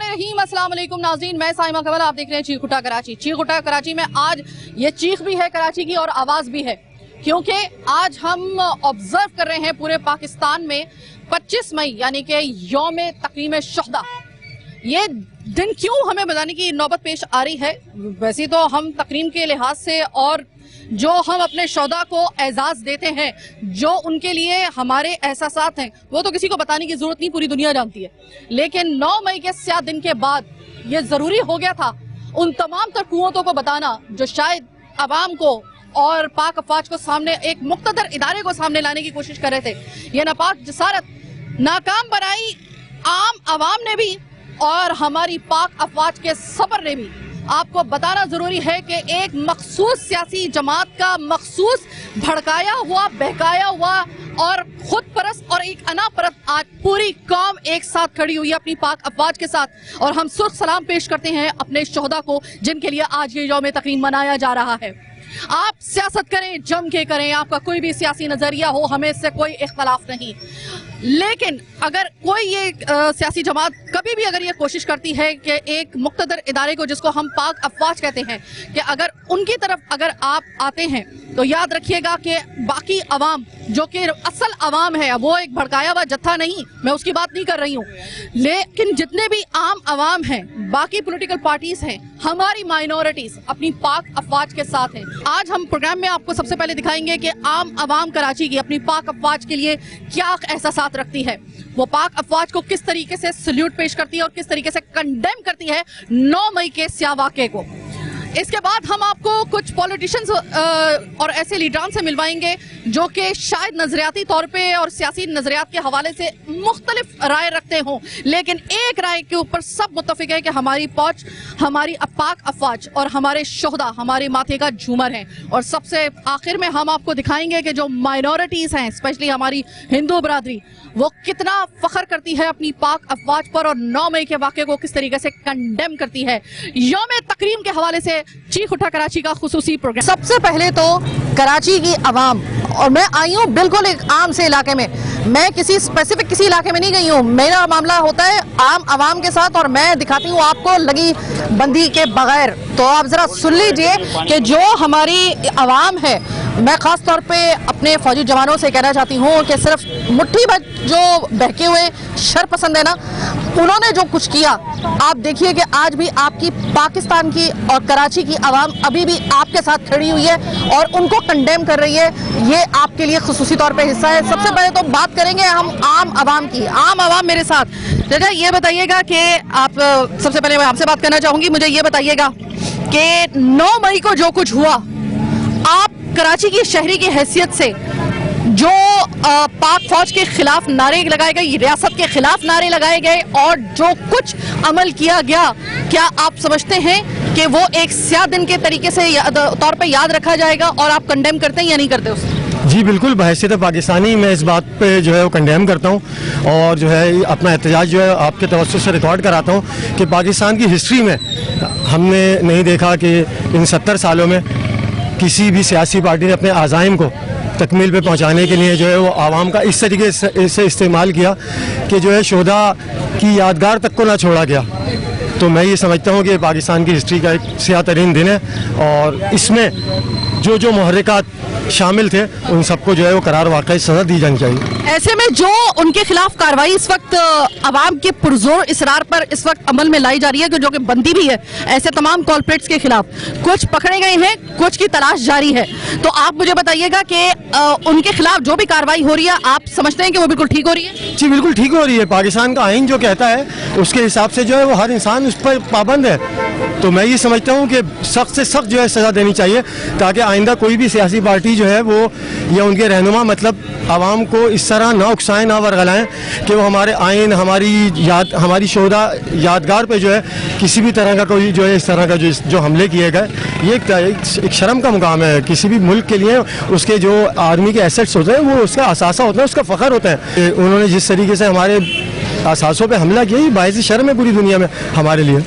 रहीम, अस्सलाम वालेकुम नाज़रीन, मैं साइमा कमल, आप देख रहे हैं चीख उठा कराची। चीख उठा कराची में आज ये चीख भी है कराची की और आवाज़ भी है, क्योंकि आज हम ऑब्जर्व कर रहे हैं पूरे पाकिस्तान में 25 मई यानी कि यौम तकरीम शुहदा। ये दिन क्यों हमें बताने की नौबत पेश आ रही है? वैसे तो हम तकरीम के लिहाज से और जो हम अपने शुहदा को एजाज़ देते हैं, जो उनके लिए हमारे एहसासात हैं, वो तो किसी को बताने की ज़रूरत नहीं, पूरी दुनिया जानती है। लेकिन 9 मई के स्याह दिन के बाद ये ज़रूरी हो गया था उन तमाम तर कुव्वतों को बताना जो शायद अवाम को और पाक अफवाज को सामने, एक मुक़्तदर इदारे को सामने लाने की कोशिश कर रहे थे। ये नापाक जसारत नाकाम बनाई आम अवाम ने भी और हमारी पाक अफवाज के सब्र ने भी। आपको बताना जरूरी है कि एक मखसूस सियासी जमात का मखसूस भड़काया हुआ, बहकाया हुआ और खुद परस्त और एक अना परस्त आज पूरी कौम एक साथ खड़ी हुई है अपनी पाक अफवाज के साथ। और हम सुर्ख सलाम पेश करते हैं अपने शुहदा को, जिनके लिए आज ये यौम तकरीम मनाया जा रहा है। आप सियासत करें, जम के करें, आपका कोई भी सियासी नजरिया हो, हमें इससे कोई इख्तलाफ नहीं। लेकिन अगर कोई ये सियासी जमात कभी भी अगर ये कोशिश करती है कि एक मुक़्तदर इदारे को, जिसको हम पाक अफवाज कहते हैं, कि अगर उनकी तरफ अगर आप आते हैं तो याद रखिएगा कि बाकी अवाम जो कि असल अवाम है, वो एक भड़काया हुआ जत्था नहीं, मैं उसकी बात नहीं कर रही हूँ, लेकिन जितने भी आम अवाम हैं, बाकी पॉलिटिकल पार्टीज हैं, हमारी माइनॉरिटीज अपनी पाक अफवाज के साथ हैं। आज हम प्रोग्राम में आपको सबसे पहले दिखाएंगे कि आम अवाम कराची की अपनी पाक अफवाज के लिए क्या एहसासात रखती है, वो पाक अफवाज को किस तरीके से सल्यूट पेश करती है और किस तरीके से कंडेम करती है 9 मई के स्याह वाक़े को। इसके बाद हम आपको कुछ पॉलिटिशियंस और ऐसे लीडरान से मिलवाएंगे जो कि शायद नजरियाती तौर पे और सियासी नजरियात के हवाले से मुख्तलिफ राय रखते हों, लेकिन एक राय के ऊपर सब मुत्तफिक है कि हमारी पहुंच, हमारी पाक अफवाज और हमारे शुहदा हमारे माथे का झूमर हैं। और सबसे आखिर में हम आपको दिखाएंगे कि जो माइनॉरिटीज हैं, स्पेशली हमारी हिंदू बरादरी, वो कितना फख्र करती है अपनी पाक अफवाज पर और 9 मई के वाक़े को किस तरीके से कंडेम करती है। यौम तकरीम के हवाले से चीख उठा कराची का खुसूसी प्रोग्राम। सबसे पहले तो कराची की आवाम, और मैं आई हूँ बिल्कुल एक आम से इलाके में, मैं किसी स्पेसिफिक किसी इलाके में नहीं गई हूँ, मेरा मामला होता है आम आवाम के साथ और मैं दिखाती हूँ आपको लगी बंदी के बगैर। तो आप जरा सुन लीजिए कि जो हमारी आवाम है, मैं खास तौर पे अपने फौजी जवानों से कहना चाहती हूँ कि सिर्फ मुट्ठी भर जो बहके हुए शर पसंद है ना, उन्होंने जो कुछ किया, आप देखिए कि आज भी आपकी पाकिस्तान की और कराची की आवाम अभी भी आपके साथ खड़ी हुई है और उनको कंडेम कर रही है। ये आपके लिए खुसूसी तौर पे हिस्सा है। सबसे पहले तो बात करेंगे हम आम आवाम की। आम आवाम मेरे साथ, चाचा ये बताइएगा कि आप, सबसे पहले मैं आपसे बात करना चाहूँगी, मुझे ये बताइएगा कि 9 मई को जो कुछ हुआ, आप कराची की शहरी की हैसियत से जो पाक फौज के खिलाफ नारे लगाए गए, रियासत के खिलाफ नारे लगाए गए और जो कुछ अमल किया गया, क्या आप समझते हैं कि वो एक स्याह दिन के तरीके से तौर पे याद रखा जाएगा और आप कंडेम करते हैं या नहीं करते उसे? जी बिल्कुल, बहैसियत पाकिस्तानी मैं इस बात पे जो है वो कंडेम करता हूँ और जो है अपना एहतजाज जो है आपके तवज्जो से रिकॉर्ड कराता हूँ कि पाकिस्तान की हिस्ट्री में हमने नहीं देखा कि इन 70 सालों में किसी भी सियासी पार्टी ने अपने आज़ाइम को तकमील पे पहुंचाने के लिए जो है वो आवाम का इस तरीके से इस्तेमाल किया कि जो है शुहदा की यादगार तक को ना छोड़ा गया। तो मैं ये समझता हूँ कि पाकिस्तान की हिस्ट्री का एक स्याह तरीन दिन है और इसमें जो जो मुहर्रिकात शामिल थे उन सबको जो है वो करार वाकई सज़ा दी जानी चाहिए। ऐसे में जो उनके खिलाफ कार्रवाई इस वक्त अवाम के पुरजोर इसरार पर इस वक्त अमल में लाई जा रही है, जो कि बंदी भी है ऐसे तमाम कॉल्प्रेट्स के खिलाफ, कुछ पकड़े गए हैं, कुछ की तलाश जारी है। तो आप मुझे बताइएगा कि उनके खिलाफ जो भी कार्रवाई हो रही है, आप समझते हैं कि वो बिल्कुल ठीक हो रही है? जी बिल्कुल ठीक हो रही है। पाकिस्तान का आइन जो कहता है उसके हिसाब से जो है वो हर इंसान उस पर पाबंद है। तो मैं ये समझता हूँ कि सख्त से सख्त जो है सज़ा देनी चाहिए, ताकि आइंदा कोई भी सियासी पार्टी जो है वो या उनके रहनुमा मतलब आवाम को इस तरह ना उकसाएं, ना वरगलाएं कि वो हमारे आइन, हमारी शोधा यादगार पे जो है किसी भी तरह का कोई जो है इस तरह का जो हमले किए गए, ये एक शर्म का मुकाम है किसी भी मुल्क के लिए। उसके जो आदमी के एसेट्स होते हैं वो उसका असासा होता है, उसका फ़ख्र होता है। उन्होंने जिस तरीके से हमारे असासों पे हमला किया, ये बाइज़ शर्म है पूरी दुनिया में हमारे लिए।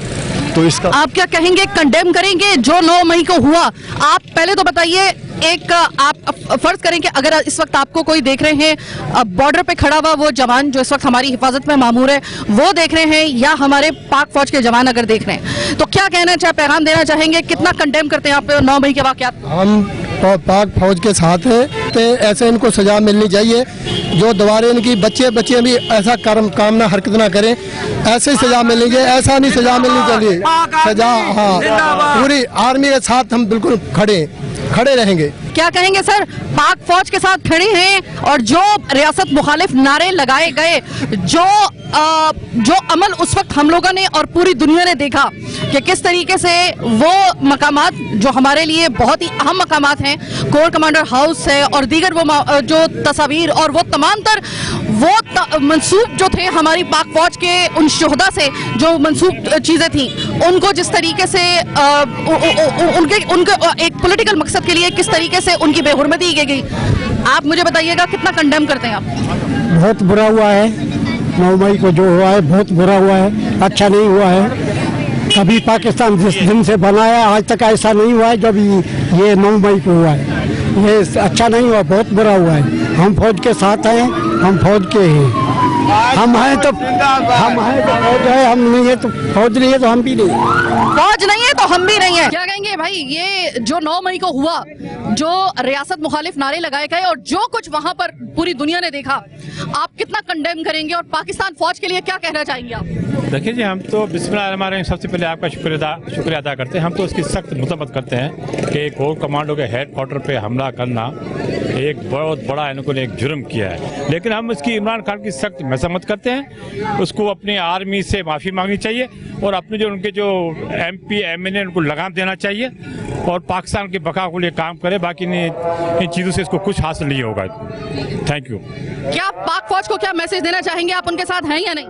तो इसका आप क्या कहेंगे, कंडेम करेंगे जो 9 मई को हुआ? आप पहले तो बताइए एक आप फर्ज करें कि अगर इस वक्त आपको कोई देख रहे हैं बॉर्डर पे खड़ा हुआ वो जवान जो इस वक्त हमारी हिफाजत में मामूर है वो देख रहे हैं या हमारे पाक फौज के जवान अगर देख रहे हैं तो क्या कहना चाहे पैगाम देना चाहेंगे, कितना कंडेम करते हैं आप 9 मई के वाकयात? हम पाक फौज के साथ हैं तो ऐसे इनको सजा मिलनी चाहिए। जो दोबारा इनकी बच्चे भी ऐसा काम ना हरकत ना करें, ऐसे सजा मिलनी चाहिए, ऐसा नहीं सजा मिलनी चाहिए। सजा हाँ, पूरी आर्मी के साथ हम बिल्कुल खड़े रहेंगे। क्या कहेंगे सर, पाक फौज के साथ खड़े हैं और जो रियासत मुखालिफ नारे लगाए गए, जो अमल उस वक्त हम लोगों ने और पूरी दुनिया ने देखा कि किस तरीके से वो मकामात जो हमारे लिए बहुत ही अहम मकामात हैं, कोर कमांडर हाउस है और दीगर वो जो तस्वीर और वो तमाम तर वो मंसूब जो थे हमारी पाक फौज के उन शोहदा से जो मंसूब चीज़ें थी उनको जिस तरीके से उनके एक पॉलिटिकल मकसद के लिए किस तरीके से उनकी बेहुरमती की गई, आप मुझे बताइएगा कितना कंडेम करते हैं आप? बहुत बुरा हुआ है, 9 मई को जो हुआ है बहुत बुरा हुआ है, अच्छा नहीं हुआ है। कभी पाकिस्तान जिस दिन से बना है आज तक ऐसा नहीं हुआ है जब ये 9 मई को हुआ है। ये अच्छा नहीं हुआ, बहुत बुरा हुआ है। हम फौज के साथ हैं, हम फौज के हैं, हम हैं तो फौज है, हम नहीं है तो फौज नहीं है तो हम भी नहीं, फौज नहीं है तो हम भी नहीं है। क्या कहेंगे भाई, ये जो 9 मई को हुआ, जो रियासत मुखालिफ नारे लगाए गए और जो कुछ वहां पर पूरी दुनिया ने देखा, आप कितना कंडेम करेंगे और पाकिस्तान फौज के लिए क्या कहना चाहेंगे आप? देखिए जी, हम तो बिस्मिल्लाह सबसे पहले आपका शुक्रिया अदा करते हैं। हम तो उसकी सख्त मुसम्मत करते हैं कि कोर कमांडो के हेड क्वार्टर पे हमला करना एक बहुत बड़ा इनको ने एक जुर्म किया है, लेकिन हम उसकी इमरान खान की सख्त मजम्मत करते हैं। उसको अपनी आर्मी से माफ़ी मांगनी चाहिए और अपने जो उनके जो MP MNA उनको लगाम देना चाहिए और पाकिस्तान की बका के लिए काम करे। बाकी इन चीज़ों से इसको कुछ हासिल नहीं होगा। Thank you. क्या पाक फौज को क्या मैसेज देना चाहेंगे, आप उनके साथ हैं या नहीं?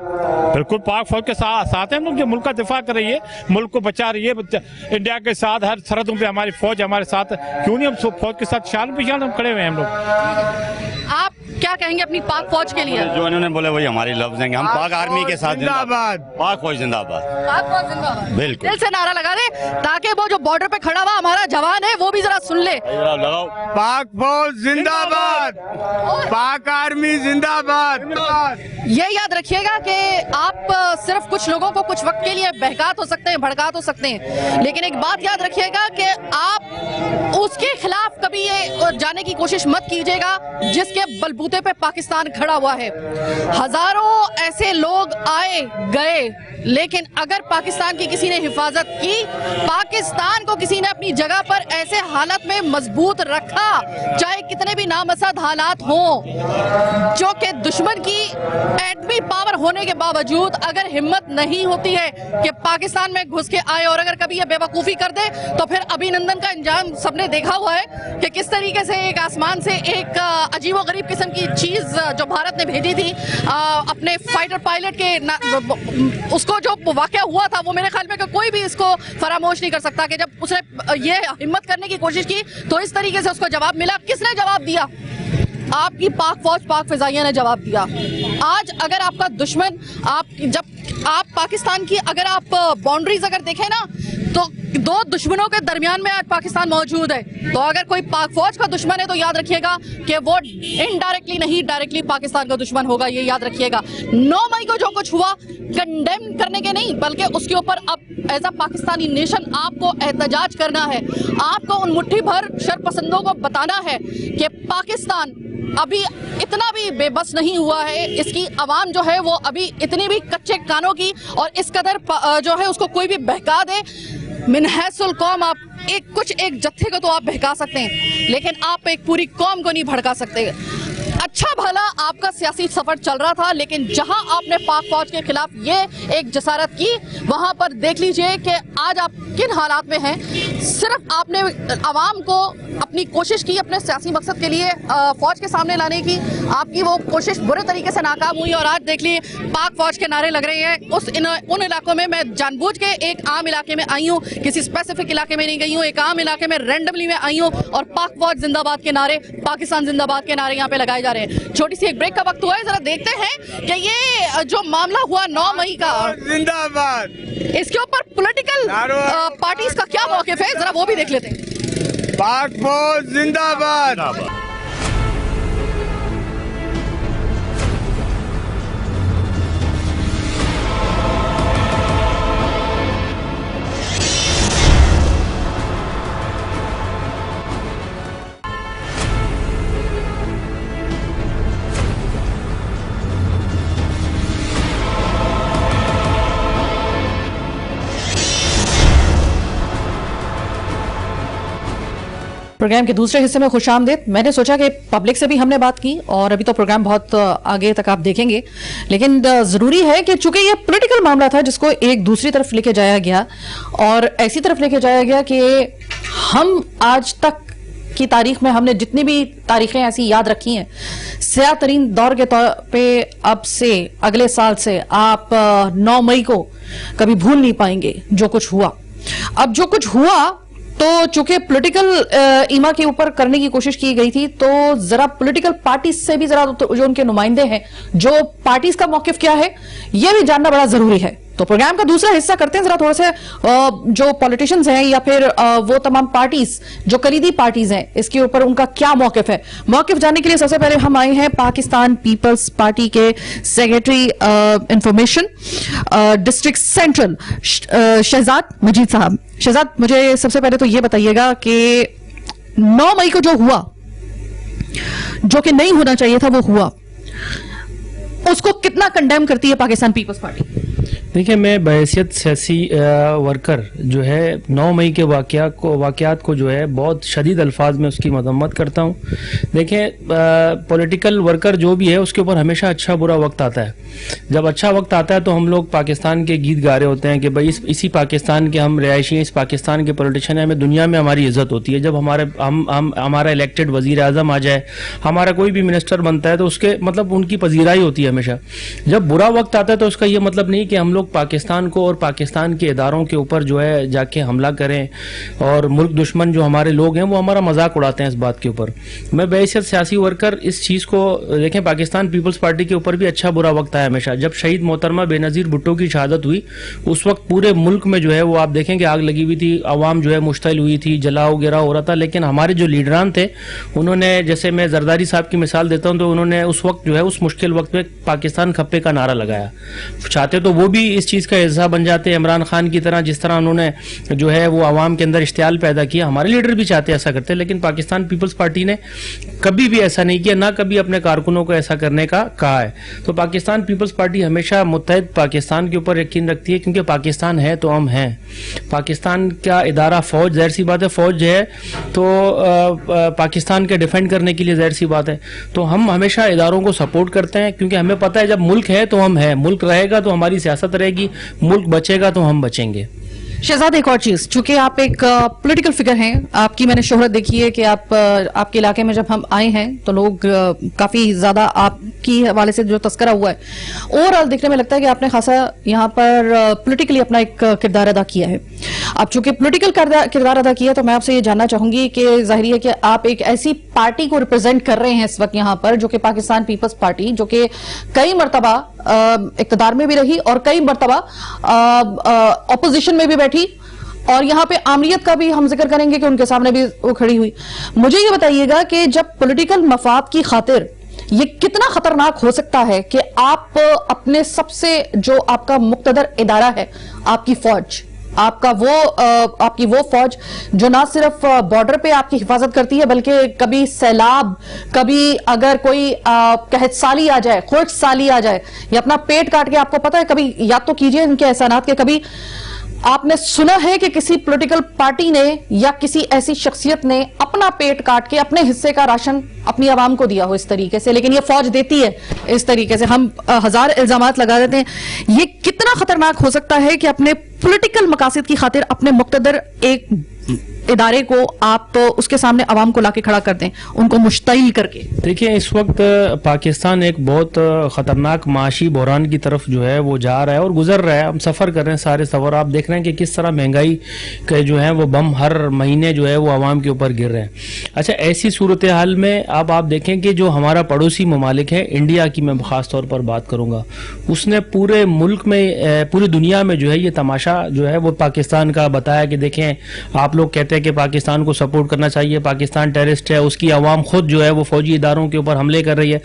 बिल्कुल पाक फौज के साथ हैं हम लोग, जो मुल्क का दिफा कर रही है, मुल्क को बचा रही है। इंडिया के साथ हर सरहदों पे हमारी फौज हमारे साथ, क्यों नहीं हम फौज के साथ शान पे हम खड़े हुए हैं हम लोग। आप क्या कहेंगे अपनी पाक फौज के लिए? जो इन्होंने बोले वही हमारी लफ्ज हैं, हम पाक आर्मी के साथ जिंदाबाद, पाक फौज जिंदाबाद, पाक फौज जिंदाबाद। बिल्कुल दिल से नारा लगा दे ताकि वो जो बॉर्डर पे खड़ा हुआ हमारा जवान है वो भी जरा सुन ले। लगाओ, पाक फौज जिंदाबाद, पाक आर्मी जिंदाबाद। ये याद रखिएगा कि आप सिर्फ कुछ लोगों को कुछ वक्त के लिए बहका तो सकते हैं, भड़का तो सकते हैं, लेकिन एक बात याद रखिएगा कि आप उसके खिलाफ कभी ये जाने की कोशिश मत कीजिएगा जिसके बलबूते पे पाकिस्तान खड़ा हुआ है। हजारों ऐसे लोग आए गए, लेकिन अगर पाकिस्तान की किसी ने हिफाजत की, पाकिस्तान को किसी ने अपनी जगह पर ऐसे हालत में मजबूत रखा, चाहे कितने भी नामसद हालात हों, जो कि दुश्मन की एटमी पावर होने के बावजूद अगर हिम्मत नहीं होती है कि पाकिस्तान में घुस के आए और अगर कभी ये बेवकूफ़ी कर दे तो फिर अभिनंदन का अंजाम सबने देखा हुआ है कि किस तरीके से एक आसमान से एक अजीबोगरीब किस्म की चीज़ जो भारत ने भेजी थी अपने फाइटर पायलट के उसको जो वाक़या हुआ था, वो मेरे ख्याल में कि कोई भी इसको फरामोश नहीं कर सकता कि जब उसने ये हिम्मत करने की कोशिश की तो इस तरीके से उसको जवाब मिला। किसने जवाब दिया? आपकी पाक फौज, पाक फिजाइया ने जवाब दिया। आज अगर आपका दुश्मन, जब आप पाकिस्तान की अगर आप बाउंड्रीज अगर देखें ना तो दो दुश्मनों के दरमियान में आज पाकिस्तान मौजूद है, तो अगर कोई पाक फौज का दुश्मन है तो याद रखिएगा कि वो इनडायरेक्टली नहीं डायरेक्टली पाकिस्तान का दुश्मन होगा, ये याद रखिएगा। 9 मई को जो कुछ हुआ कंडेम करने के नहीं बल्कि उसके ऊपर अब एज अ पाकिस्तानी नेशन आपको एहतजाज करना है, आपको उन मुट्ठी भर शरपसंदों को बताना है कि पाकिस्तान अभी इतना भी बेबस नहीं हुआ है, इसकी आवाम जो है वो अभी इतनी भी कच्चे कानों की और इस कदर जो है उसको कोई भी बहका दे, मिनहैसुल कौम आप एक जत्थे को तो आप बहका सकते हैं लेकिन आप एक पूरी कौम को नहीं भड़का सकते। अच्छा भला आपका सियासी सफर चल रहा था, लेकिन जहां आपने पाक फौज के खिलाफ ये एक जसारत की, वहां पर देख लीजिए कि आज आप किन हालात में हैं। सिर्फ आपने आवाम को अपनी कोशिश की अपने सियासी मकसद के लिए फौज के सामने लाने की, आपकी वो कोशिश बुरे तरीके से नाकाम हुई और आज देख लीजिए पाक फौज के नारे लग रहे हैं। उन इलाकों में मैं जानबूझ के एक आम इलाके में आई हूँ, किसी स्पेसिफिक इलाके में नहीं गई हूँ, एक आम इलाके में रैंडमली में आई हूँ और पाक फौज जिंदाबाद के नारे, पाकिस्तान जिंदाबाद के नारे यहाँ पे लगाए जा रहे हैं। छोटी सी एक ब्रेक का वक्त हुआ है, जरा देखते हैं कि ये जो मामला हुआ 9 मई का जिंदाबाद, इसके ऊपर पॉलिटिकल पार्टीज का क्या मौक़िफ़ है, जरा वो भी देख लेते हैं। पाक फौज जिंदाबाद। प्रोग्राम के दूसरे हिस्से में खुशामदीद। मैंने सोचा कि पब्लिक से भी हमने बात की और अभी तो प्रोग्राम बहुत आगे तक आप देखेंगे, लेकिन ज़रूरी है कि चूंकि ये पॉलिटिकल मामला था जिसको एक दूसरी तरफ लेके जाया गया और ऐसी तरफ लेके जाया गया कि हम आज तक की तारीख में हमने जितनी भी तारीखें ऐसी याद रखी हैं, स्याह तरीन दौर के तौर पे अब से अगले साल से आप 9 मई को कभी भूल नहीं पाएंगे जो कुछ हुआ। अब जो कुछ हुआ तो चूंकि पॉलिटिकल ईमा के ऊपर करने की कोशिश की गई थी, तो जरा पॉलिटिकल पार्टी से भी जरा जो उनके नुमाइंदे हैं, जो पार्टीज का मौकिफ क्या है, यह भी जानना बड़ा जरूरी है। तो प्रोग्राम का दूसरा हिस्सा करते हैं, जरा थोड़ा से जो पॉलिटिशियंस हैं या फिर वो तमाम पार्टीज जो कलीदी पार्टीज हैं, इसके ऊपर उनका क्या मौकिफ है। मौकिफ जानने के लिए सबसे पहले हम आए हैं पाकिस्तान पीपल्स पार्टी के secretary information district central Shahzad Majeed साहब। शहजाद, मुझे सबसे पहले तो ये बताइएगा कि 9 मई को जो हुआ, जो कि नहीं होना चाहिए था वो हुआ, उसको कितना कंडेम करती है पाकिस्तान पीपल्स पार्टी? देखिए, मैं बहैसियत सियासी वर्कर जो है 9 मई के वाक़यात को जो है बहुत शदीद अल्फाज में उसकी मजम्मत करता हूँ। देखें, पॉलिटिकल वर्कर जो भी है उसके ऊपर हमेशा अच्छा बुरा वक्त आता है। जब अच्छा वक्त आता है तो हम लोग पाकिस्तान के गीत गा रहे होते हैं कि भाई इसी पाकिस्तान के हम रिहायशी हैं, इस पाकिस्तान के पॉलिटिशियन हैं, हमें दुनिया में हमारी इज्जत होती है। जब हमारा इलेक्टेड वजीर आज़म आ जाए, हमारा कोई भी मिनिस्टर बनता है तो उसके मतलब उनकी पजीराई होती है हमेशा। जब बुरा वक्त आता है तो उसका ये मतलब नहीं कि हम लोग पाकिस्तान को और पाकिस्तान के इदारों के ऊपर जो है जाके हमला करें और मुल्क दुश्मन जो हमारे लोग हैं वो हमारा मजाक उड़ाते हैं इस बात के ऊपर। मैं बहैसियत सियासी वर्कर इस चीज़ को देखें, पाकिस्तान पीपल्स पार्टी के ऊपर भी अच्छा बुरा वक्त आया हमेशा। जब शहीद मोहतरमा बेनज़ीर भुट्टो की शहादत हुई उस वक्त पूरे मुल्क में जो है वो आप देखेंगे आग लगी हुई थी, आवाम जो है मुश्तइल हुई थी, जलाओ गिराओ हो रहा था। लेकिन हमारे जो लीडरान थे उन्होंने, जैसे मैं जरदारी साहब की मिसाल देता हूँ, तो उन्होंने उस वक्त जो है उस मुश्किल वक्त में पाकिस्तान खप्पे का नारा लगाया। चाहते तो वो भी इस चीज़ का हिस्सा बन जाते इमरान खान की तरह, जिस तरह उन्होंने जो है वो आवाम के अंदर इश्तियाल पैदा किया। हमारे लीडर भी चाहते ऐसा करते, लेकिन पाकिस्तान पीपल्स पार्टी ने कभी भी ऐसा नहीं किया, ना कभी अपने कारकुनों को ऐसा करने का कहा है। तो पाकिस्तान पीपल्स पार्टी हमेशा मुत्तहिद पाकिस्तान के ऊपर यकीन रखती है, क्योंकि पाकिस्तान है तो हम हैं। पाकिस्तान का इदारा फौज, जाहिर सी बात है फौज है तो पाकिस्तान के डिफेंड करने के लिए जाहिर सी बात है, तो हम हमेशा इदारों को सपोर्ट करते हैं, क्योंकि हमें पता है जब मुल्क है तो हम हैं, मुल्क रहेगा तो हमारी सियासत रहेगी, मुल्क बचेगा तो हम बचेंगे। शहजाद, एक और चीज, चूंकि आप एक पॉलिटिकल फिगर हैं, आपकी मैंने शोहरत देखी है कि आपके इलाके में जब हम आए हैं तो लोग काफी ज्यादा आपकी हवाले से जो तस्करा हुआ है, ओवरऑल देखने में लगता है कि आपने खासा यहाँ पर पॉलिटिकली अपना एक किरदार अदा किया है। अब चूंकि पॉलिटिकल किरदार अदा किया तो मैं आपसे ये जानना चाहूंगी कि जाहिर है कि आप एक ऐसी पार्टी को रिप्रेजेंट कर रहे हैं इस वक्त यहाँ पर, जो कि पाकिस्तान पीपल्स पार्टी, जो कि कई मरतबा इक्तदार में भी रही और कई मरतबा अपोजिशन में भी बैठी, और यहाँ पे आमरीत का भी हम जिक्र करेंगे कि उनके सामने भी वो खड़ी हुई। मुझे ये बताइएगा कि जब पॉलिटिकल मफाद की खातिर ये कितना खतरनाक हो सकता है कि आप अपने सबसे जो आपका मुक्तदर इदारा है, आपकी फौज, आपकी वो फौज जो ना सिर्फ बॉर्डर पे आपकी हिफाजत करती है, बल्कि कभी सैलाब, कभी अगर कोई कहत साली आ जाए, खुर्द साली आ जाए, या अपना पेट काट के, आपको पता है, कभी याद तो कीजिए इनके एहसानात के, कभी आपने सुना है कि किसी पॉलिटिकल पार्टी ने या किसी ऐसी शख्सियत ने अपना पेट काट के अपने हिस्से का राशन अपनी आवाम को दिया हो इस तरीके से? लेकिन ये फौज देती है इस तरीके से। हम हजार इल्जामात लगा देते हैं। ये कितना खतरनाक हो सकता है कि अपने पॉलिटिकल मकासद की खातिर अपने मुक्तदर एक इदारे को आप उसके सामने आवाम को लाके खड़ा कर दें, उनको मुश्तइल करके? देखिए, इस वक्त पाकिस्तान एक बहुत खतरनाक माशी बहरान की तरफ जो है वो जा रहा है और गुजर रहा है। हम सफ़र कर रहे हैं, सारे सफ़र आप देख रहे हैं कि किस तरह महंगाई के जो है वो बम हर महीने जो है वो आवाम के ऊपर गिर रहे हैं। अच्छा, ऐसी सूरत हाल में अब आप देखें कि जो हमारा पड़ोसी ममालिक है, इंडिया की मैं ख़ास तौर पर बात करूँगा, उसने पूरे मुल्क में, पूरी दुनिया में जो है ये तमाशा जो है वो पाकिस्तान का बताया कि देखें, आप लोग कहते हैं ہے کہ پاکستان کو سپورٹ کرنا چاہیے, پاکستان ٹیررسٹ ہے, اس کی عوام خود جو ہے وہ فوجی اداروں کے اوپر حملے کر رہی ہے.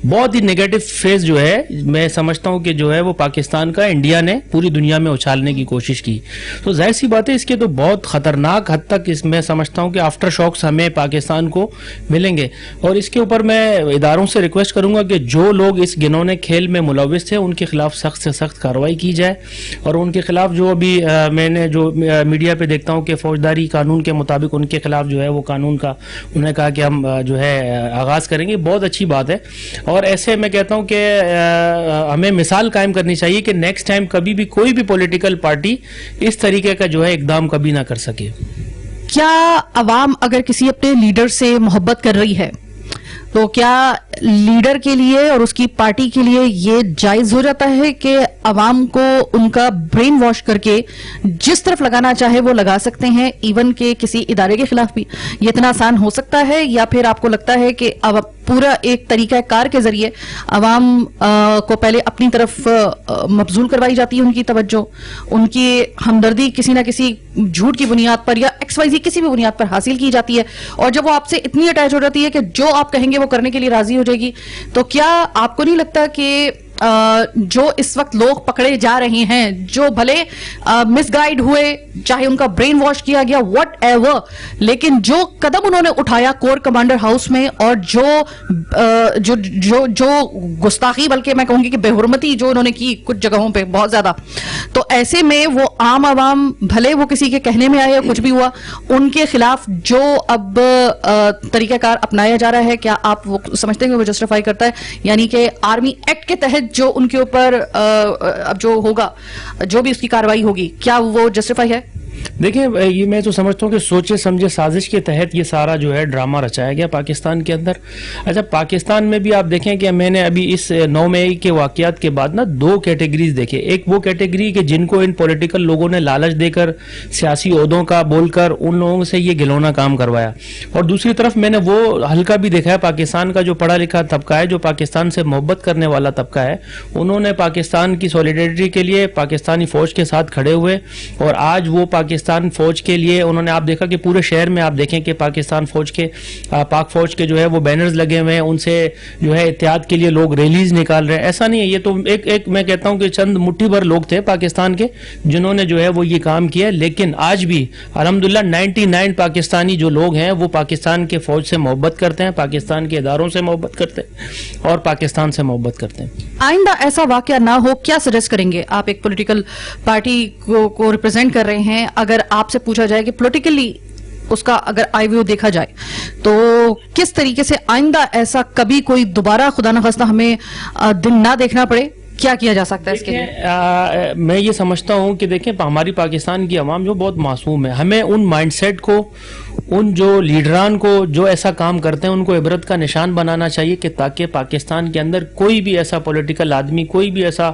بہت ہی نیگیٹو فیز جو ہے میں سمجھتا ہوں کہ جو ہے وہ پاکستان کا انڈیا نے پوری دنیا میں اچھالنے کی کوشش کی. تو ظاہر سی بات ہے اس کے تو بہت خطرناک حد تک اس میں سمجھتا ہوں کہ آفٹر شاکس ہمیں پاکستان کو ملیں گے. اور اس کے اوپر میں اداروں سے ریکویسٹ کروں گا کہ جو لوگ اس گنونے کھیل میں ملوث تھے ان کے خلاف سخت سے سخت کارروائی کی جائے, اور ان کے خلاف جو ابھی میں نے جو میڈیا پہ دیکھتا ہوں کہ فوجداری قانون کے مطابق ان کے خلاف جو ہے وہ قانون کا انہوں نے کہا کہ ہم جو ہے آغاز کریں گے, بہت اچھی بات ہے. اور ایسے میں کہتا ہوں کہ ہمیں مثال قائم کرنی چاہیے کہ نیکسٹ ٹائم کبھی بھی کوئی بھی پولیٹیکل پارٹی اس طریقے کا جو ہے اقدام کبھی نہ کر سکے. کیا عوام اگر کسی اپنے لیڈر سے محبت کر رہی ہے تو کیا لیڈر کے لیے اور اس کی پارٹی کے لیے یہ جائز ہو جاتا ہے کہ عوام کو ان کا برین واش کر کے جس طرف لگانا چاہے وہ لگا سکتے ہیں, ایون کہ کسی ادارے کے خلاف بھی یہ اتنا آسان ہو سکتا ہے؟ یا پھر آپ کو لگتا ہے کہ اب پورا ایک طریقہ کار کے ذریعے عوام کو پہلے اپنی طرف مبذول کروائی جاتی ہے, ان کی توجہ, ان کی ہمدردی کسی نہ کسی جھوٹ کی بنیاد پر یا ایکس وائی زی کسی بھی بنیاد پر حاصل کی جاتی ہے, اور جب وہ آپ سے اتنی اٹیچ ہو جاتی ہے کہ جو آپ کہیں گے وہ کرنے کے لیے راضی ہو جائے گی, تو کیا آپ کو نہیں لگتا کہ جو اس وقت لوگ پکڑے جا رہے ہیں, جو بھلے مس گائیڈ ہوئے, چاہے ان کا برین واش کیا گیا وٹ ایور, لیکن جو قدم انہوں نے اٹھایا کور کمانڈر ہاؤس میں, اور جو گستاخی بلکہ میں کہوں گی کہ بے حرمتی جو انہوں نے کی کچھ جگہوں پہ بہت زیادہ, تو ایسے میں وہ عام عوام بھلے وہ کسی کے کہنے میں آئے یا کچھ بھی ہوا, ان کے خلاف جو اب طریقہ کار اپنایا جا رہا ہے, کیا آپ وہ سمجھتے ہیں کہ وہ جسٹیفائی کرتا ہے؟ یعنی کہ آرمی ایکٹ کے تحت جو ان کے اوپر اب جو ہوگا, جو بھی اس کی کارروائی ہوگی, کیا وہ جسٹیفائی ہے؟ دیکھیں یہ میں تو سمجھتا ہوں کہ سوچے سمجھے سازش کے تحت یہ سارا جو ہے ڈرامہ رچایا گیا پاکستان کے اندر. اچھا پاکستان میں بھی آپ دیکھیں کہ میں نے ابھی اس 9 مئی کے واقعات کے بعد نا 2 کیٹیگریز دیکھے. ایک وہ کیٹیگری کہ جن کو ان پولیٹیکل لوگوں نے لالچ دے کر سیاسی عہدوں کا بول کر ان لوگوں سے یہ گھلونا کام کروایا, اور دوسری طرف میں نے وہ حلقہ بھی دیکھا ہے پاکستان کا جو پڑھا لکھا طبقہ ہے, جو پاکستان سے محبت کرنے والا طبقہ ہے, انہوں نے پاکستان کی سولیڈیرٹی کے لیے پاکستانی فوج کے ساتھ کھڑے ہوئے, اور آج وہ پاکستان فوج کے لیے انہوں نے, آپ دیکھا کہ پورے شہر میں آپ دیکھیں کہ پاکستان فوج کے پاک فوج کے جو ہے وہ بینرز لگے ہوئے ہیں, ان سے جو ہے اتحاد کے لیے لوگ ریلیز نکال رہے ہیں. ایسا نہیں ہے, یہ تو ایک میں کہتا ہوں کہ چند مٹھی بھر لوگ تھے پاکستان کے جنہوں نے جو ہے وہ یہ کام کیا, لیکن آج بھی الحمدللہ 99 پاکستانی جو لوگ ہیں وہ پاکستان کے فوج سے محبت کرتے ہیں, پاکستان کے اداروں سے محبت کرتے ہیں, اور پاکستان سے محبت کرتے ہیں. آئندہ ایسا واقعہ نہ ہو, کیا سجیسٹ کریں گے آپ؟ ایک پولیٹیکل پارٹی کو ریپرزینٹ کر رہے ہیں, اگر آپ سے پوچھا جائے کہ پولیٹیکلی اس کا اگر آئی ویو دیکھا جائے تو کس طریقے سے آئندہ ایسا کبھی کوئی دوبارہ خدا نخواستہ ہمیں دن نہ دیکھنا پڑے, کیا کیا جا سکتا ہے اس کے لیے؟ میں یہ سمجھتا ہوں کہ دیکھیں ہماری پاکستان کی عوام جو بہت معصوم ہے, ہمیں ان مائنڈ سیٹ کو, ان جو لیڈران کو جو ایسا کام کرتے ہیں ان کو عبرت کا نشان بنانا چاہیے, کہ تاکہ پاکستان کے اندر کوئی بھی ایسا پولیٹیکل آدمی, کوئی بھی ایسا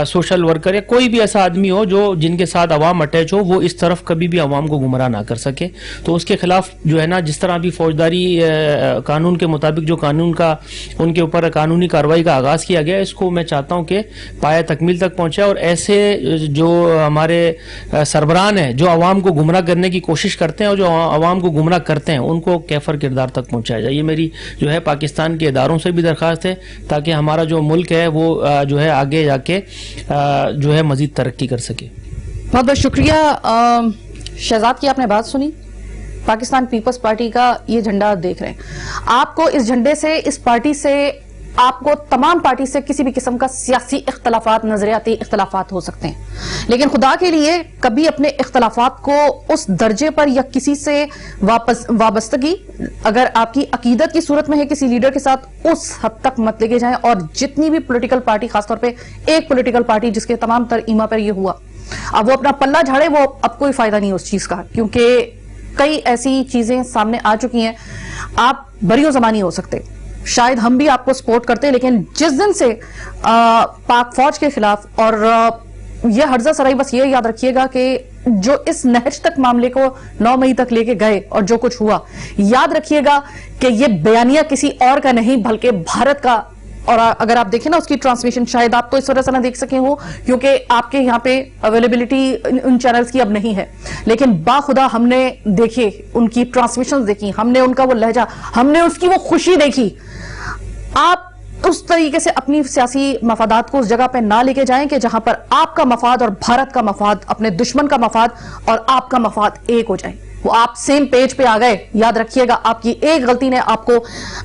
سوشل ورکر یا کوئی بھی ایسا آدمی ہو جو جن کے ساتھ عوام اٹیچ ہو, وہ اس طرف کبھی بھی عوام کو گمراہ نہ کر سکے. تو اس کے خلاف جو ہے نا, جس طرح بھی فوجداری قانون کے مطابق جو قانون کا ان کے اوپر قانونی کارروائی کا آغاز کیا گیا, اس کو میں چاہتا ہوں کہ پایہ تکمیل تک پہنچے, اور ایسے جو ہمارے سربراہان ہیں جو عوام کو گمراہ کرنے کی کوشش کرتے ہیں اور جو عوام کو گمراہ کرتے ہیں, ان کو کیفر کردار تک پہنچایا جائے. یہ میری جو ہے پاکستان کے اداروں سے بھی درخواست ہے, تاکہ ہمارا جو ملک ہے وہ جو ہے آگے جا کے جو ہے مزید ترقی کر سکے. بہت بہت شکریہ شہزاد کی, آپ نے بات سنی. پاکستان پیپلز پارٹی کا یہ جھنڈا دیکھ رہے ہیں آپ کو, اس جھنڈے سے, اس پارٹی سے, آپ کو تمام پارٹی سے کسی بھی قسم کا سیاسی اختلافات, نظریاتی اختلافات ہو سکتے ہیں, لیکن خدا کے لیے کبھی اپنے اختلافات کو اس درجے پر یا کسی سے وابستگی اگر آپ کی عقیدت کی صورت میں ہے کسی لیڈر کے ساتھ, اس حد تک مت لے کے جائیں. اور جتنی بھی پولیٹیکل پارٹی, خاص طور پہ ایک پولیٹیکل پارٹی جس کے تمام تر ایما پر یہ ہوا, اب وہ اپنا پلہ جھاڑے, وہ اب کوئی فائدہ نہیں اس چیز کا, کیونکہ کئی ایسی چیزیں سامنے آ چکی ہیں. آپ بری و زمانی ہو سکتے, شاید ہم بھی آپ کو سپورٹ کرتے, لیکن جس دن سے پاک فوج کے خلاف, اور یہ ہرزہ سرائی بس یہ یاد رکھیے گا کہ جو اس نہج تک معاملے کو 9 مئی تک لے کے گئے اور جو کچھ ہوا, یاد رکھیے گا کہ یہ بیانیہ کسی اور کا نہیں بلکہ بھارت کا اور اگر آپ دیکھیں نا اس کی ٹرانسمیشن شاید آپ تو اس وجہ سے نہ دیکھ سکے ہو کیونکہ آپ کے یہاں پہ اویلیبلٹی ان چینلز کی اب نہیں ہے، لیکن باخدا ہم نے دیکھے ان کی ٹرانسمیشن دیکھی، ہم نے ان کا وہ لہجہ، ہم نے اس کی وہ خوشی دیکھی. آپ اس طریقے سے اپنی سیاسی مفادات کو اس جگہ پہ نہ لے کے جائیں کہ جہاں پر آپ کا مفاد اور بھارت کا مفاد، اپنے دشمن کا مفاد اور آپ کا مفاد ایک ہو جائے. وہ آپ سیم پیج پہ آ گئے. یاد رکھیے گا آپ کی ایک غلطی نے آپ کو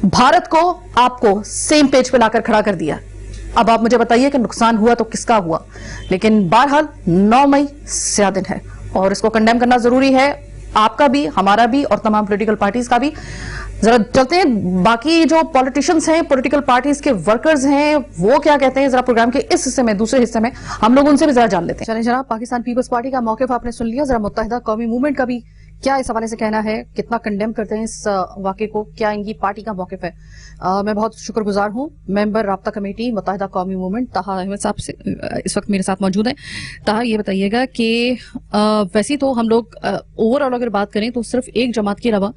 بھارت کو آپ کو سیم پیج پہ لا کر کھڑا کر دیا. اب آپ مجھے بتائیے کہ نقصان ہوا تو کس کا ہوا. لیکن بہرحال 9 مئی سیاہ دن ہے اور اس کو کنڈیم کرنا ضروری ہے، آپ کا بھی، ہمارا بھی اور تمام پولیٹیکل پارٹیز کا بھی. ذرا چلتے ہیں باقی جو پولیٹیشنز ہیں، پولیٹیکل پارٹیز کے ورکرز ہیں، وہ کیا کہتے ہیں. ذرا پروگرام کے اس حصے میں، دوسرے حصے میں ہم لوگ ان سے بھی ذرا جان لیتے ہیں. چلیں جناب، پاکستان پیپلز پارٹی کا موقف آپ نے سن لیا. ذرا متحدہ قومی موومنٹ کا بھی کیا اس حوالے سے کہنا ہے، کتنا کنڈیم کرتے ہیں اس واقعے کو، کیا ان کی پارٹی کا موقف ہے. میں بہت شکر گزار ہوں ممبر رابطہ کمیٹی متحدہ قومی موومنٹ طاہا احمد صاحب سے اس وقت میرے ساتھ موجود ہیں. طاہا، یہ بتائیے گا کہ ویسے تو ہم لوگ اوور آل اگر بات کریں تو صرف ایک جماعت کے علاوہ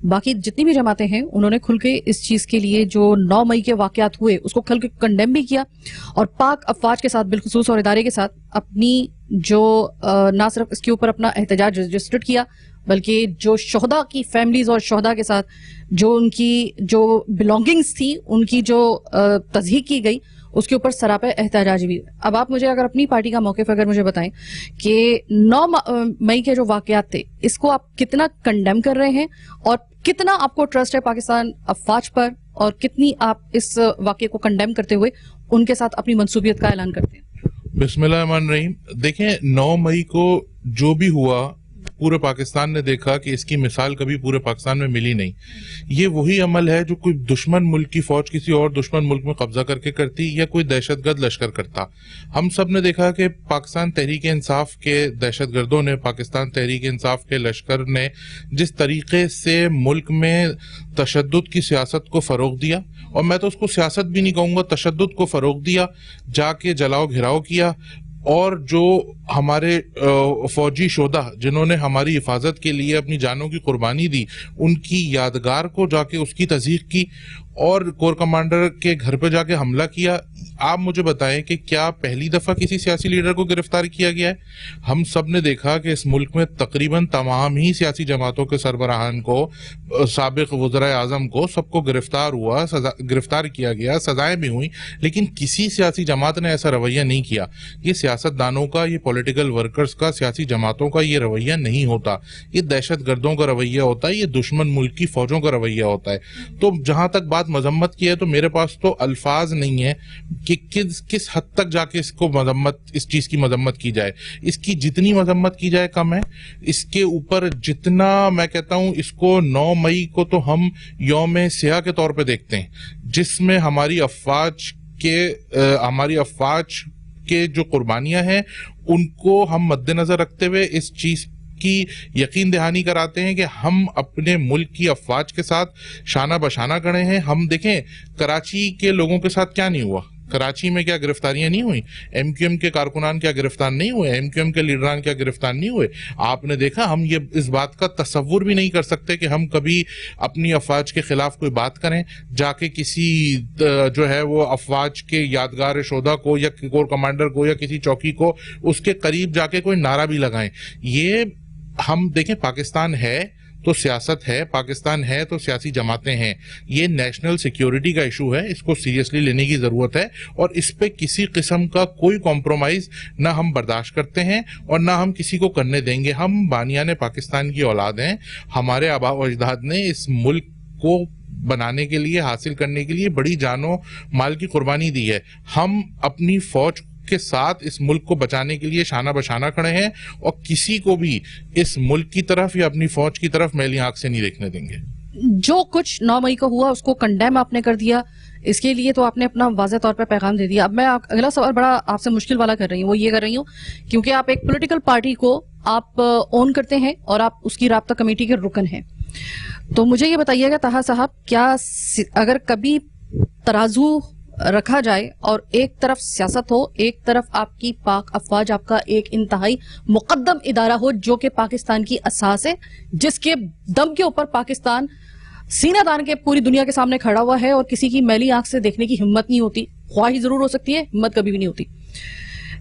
باقی جتنی بھی جماعتیں ہیں انہوں نے کھل کے اس چیز کے لیے جو 9 مئی کے واقعات ہوئے اس کو کھل کے کنڈیم بھی کیا اور پاک افواج کے ساتھ بالخصوص اور ادارے کے ساتھ اپنی جو نہ صرف اس کے اوپر اپنا احتجاج رجسٹرڈ کیا بلکہ جو شہداء کی فیملیز اور شہداء کے ساتھ جو ان کی جو بلانگنگز تھی ان کی جو تصحیح کی گئی اس کے اوپر سراپا احتجاج بھی. اب آپ مجھے اگر اپنی پارٹی کا موقف اگر مجھے بتائیں کہ 9 مئی کے جو واقعات تھے اس کو آپ کتنا کنڈیم کر رہے ہیں اور کتنا آپ کو ٹرسٹ ہے پاکستان افواج پر اور کتنی آپ اس واقعے کو کنڈیم کرتے ہوئے ان کے ساتھ اپنی منصوبیت کا اعلان کرتے ہیں. بسم اللہ الرحمن الرحیم. دیکھیں 9 مئی کو جو بھی ہوا پورے پاکستان نے دیکھا کہ اس کی مثال کبھی پورے پاکستان میں ملی نہیں. یہ وہی عمل ہے جو کوئی دشمن ملک کی فوج کسی اور دشمن ملک میں قبضہ کر کے کرتی یا کوئی دہشت گرد لشکر کرتا. ہم سب نے دیکھا کہ پاکستان تحریک انصاف کے دہشت گردوں نے، پاکستان تحریک انصاف کے لشکر نے جس طریقے سے ملک میں تشدد کی سیاست کو فروغ دیا، اور میں تو اس کو سیاست بھی نہیں کہوں گا، تشدد کو فروغ دیا، جا کے جلاؤ گھراؤ کیا، اور جو ہمارے فوجی شہداء جنہوں نے ہماری حفاظت کے لیے اپنی جانوں کی قربانی دی ان کی یادگار کو جا کے اس کی تصدیق کی اور کور کمانڈر کے گھر پہ جا کے حملہ کیا. آپ مجھے بتائیں کہ کیا پہلی دفعہ کسی سیاسی لیڈر کو گرفتار کیا گیا ہے؟ ہم سب نے دیکھا کہ اس ملک میں تقریباً تمام ہی سیاسی جماعتوں کے سربراہان کو، سابق وزرائے اعظم کو، سب کو گرفتار کیا گیا، سزائیں بھی ہوئیں، لیکن کسی سیاسی جماعت نے ایسا رویہ نہیں کیا. یہ سیاست دانوں کا، یہ پولیٹیکل ورکرز کا، سیاسی جماعتوں کا یہ رویہ نہیں ہوتا. یہ دہشت گردوں کا رویہ ہوتا ہے، یہ دشمن ملک کی فوجوں کا رویہ ہوتا ہے. تو جہاں تک بات مذمت کی ہے تو میرے پاس تو الفاظ نہیں ہے کہ کس حد تک جا کے اس چیز کی مذمت کی جائے. اس کی جتنی مذمت کی جائے کم ہے. اس کے اوپر جتنا میں کہتا ہوں، اس کو 9 مئی کو تو ہم یوم سیاہ کے طور پہ دیکھتے ہیں جس میں ہماری افواج کے جو قربانیاں ہیں ان کو ہم مد نظر رکھتے ہوئے اس چیز کی یقین دہانی کراتے ہیں کہ ہم اپنے ملک کی افواج کے ساتھ شانہ بشانہ کھڑے ہیں. ہم دیکھیں کراچی کے لوگوں کے ساتھ کیا نہیں ہوا، کراچی میں کیا گرفتاریاں نہیں ہوئیں؟ ایم کیو ایم کے کارکنان کیا گرفتار نہیں ہوئے؟ ایم کیو ایم کے لیڈران کیا گرفتار نہیں ہوئے؟ آپ نے دیکھا. ہم یہ اس بات کا تصور بھی نہیں کر سکتے کہ ہم کبھی اپنی افواج کے خلاف کوئی بات کریں، جا کے کسی جو ہے وہ افواج کے یادگار شہداء کو یا کور کمانڈر کو یا کسی چوکی کو اس کے قریب جا کے کوئی نعرہ بھی لگائیں. یہ ہم دیکھیں، پاکستان ہے تو سیاست ہے، پاکستان ہے تو سیاسی جماعتیں ہیں. یہ نیشنل سیکیورٹی کا ایشو ہے، اس کو سیریسلی لینے کی ضرورت ہے اور اس پہ کسی قسم کا کوئی کمپرومائز نہ ہم برداشت کرتے ہیں اور نہ ہم کسی کو کرنے دیں گے. ہم بانیان پاکستان کی اولاد ہیں. ہمارے آباء و اجداد نے اس ملک کو بنانے کے لیے، حاصل کرنے کے لیے بڑی جان و مال کی قربانی دی ہے. ہم اپنی فوج کے ساتھ اس ملک کو بچانے کے لیے شانہ بشانہ کھڑے ہیں اور کسی کو بھی اس ملک کی طرف یا اپنی فوج کی طرف میلی آنکھ سے نہیں دیکھنے دیں گے. جو کچھ 9 مئی کو ہوا اس کو کنڈیم آپ نے کر دیا، اس کے لیے تو آپ نے اپنا واضح طور پہ پیغام دے دیا. اب میں اگلا سوال بڑا آپ سے مشکل والا کر رہی ہوں، وہ یہ کر رہی ہوں کیونکہ آپ ایک پولیٹیکل پارٹی کو آپ اون کرتے ہیں اور آپ اس کی رابطہ کمیٹی کے رکن ہیں. تو مجھے یہ بتائیے گا طاہا صاحب، کیا اگر کبھی ترازو رکھا جائے اور ایک طرف سیاست ہو، ایک طرف آپ کی پاک افواج، آپ کا ایک انتہائی مقدم ادارہ ہو جو کہ پاکستان کی اساس ہے، جس کے دم کے اوپر پاکستان सीना तान के पूरी दुनिया के सामने खड़ा हुआ है और किसी की मैली आंख से देखने की हिम्मत नहीं होती। ख्वाहिश जरूर हो सकती है, हिम्मत कभी भी नहीं होती।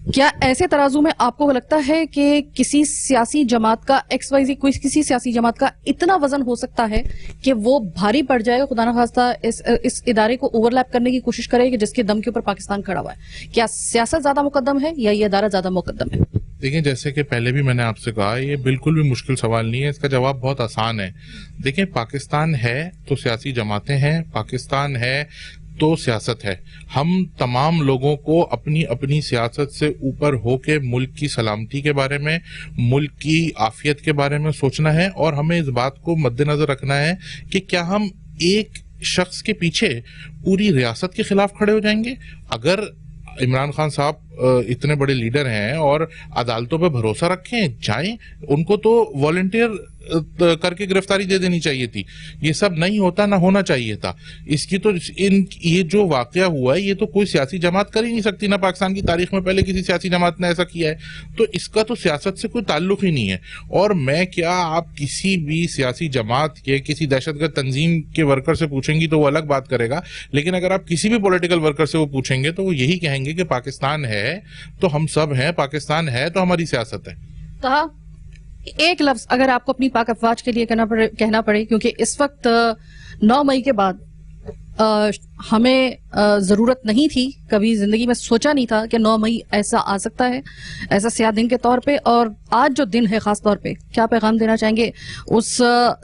क्या ऐसे तराजू में आपको लगता है कि किसी सियासी जमात का XYZ किसी सियासी जमात का इतना वजन हो सकता है कि वो भारी पड़ जाएगा, खुदा न खास्ता इस इदारे को ओवरलैप करने की कोशिश करे कि जिसके दम के ऊपर पाकिस्तान खड़ा हुआ है? क्या सियासत ज्यादा मुकद्दम है या ये इदारा ज्यादा मुकद्दम है? देखिए, जैसे कि पहले भी मैंने आपसे कहा, ये बिल्कुल भी मुश्किल सवाल नहीं है, इसका जवाब बहुत आसान है। देखिए, पाकिस्तान है तो सियासी जमातें हैं, पाकिस्तान है तो सियासत है। हम तमाम लोगों को अपनी अपनी सियासत से ऊपर होके मुल्क की सलामती के बारे में, मुल्क की आफियत के बारे में सोचना है, और हमें इस बात को मद्देनजर रखना है कि क्या हम एक शख्स के पीछे पूरी रियासत के खिलाफ खड़े हो जाएंगे? अगर इमरान खान साहब इतने बड़े लीडर हैं और अदालतों पे भरोसा रखें, जाएं, उनको तो वॉलंटियर करके गिरफ्तारी दे देनी चाहिए थी। ये सब नहीं होता, ना होना चाहिए था। इसकी तो ये जो वाकया हुआ है, ये तो कोई सियासी जमात कर ही नहीं सकती, ना पाकिस्तान की तारीख में पहले किसी सियासी जमात ने ऐसा किया है। तो इसका तो सियासत से कोई ताल्लुक ही नहीं है। और मैं क्या, आप किसी भी सियासी जमात के किसी दहशतगर्द तंजीम के वर्कर से पूछेंगी तो वो अलग बात करेगा, लेकिन अगर आप किसी भी पॉलिटिकल वर्कर से वो पूछेंगे तो वो यही कहेंगे कि पाकिस्तान है तो हम सब हैं, पाकिस्तान है तो हमारी सियासत है। तो एक लफ्ज अगर आपको अपनी पाक अफवाज के लिए कहना पड़े, क्योंकि इस वक्त 9 मई के बाद हमें जरूरत नहीं थी, कभी जिंदगी में सोचा नहीं था कि 9 मई ऐसा आ सकता है, ऐसा स्याह दिन के तौर पे। और आज जो दिन है खास तौर पे, क्या पैगाम देना चाहेंगे उस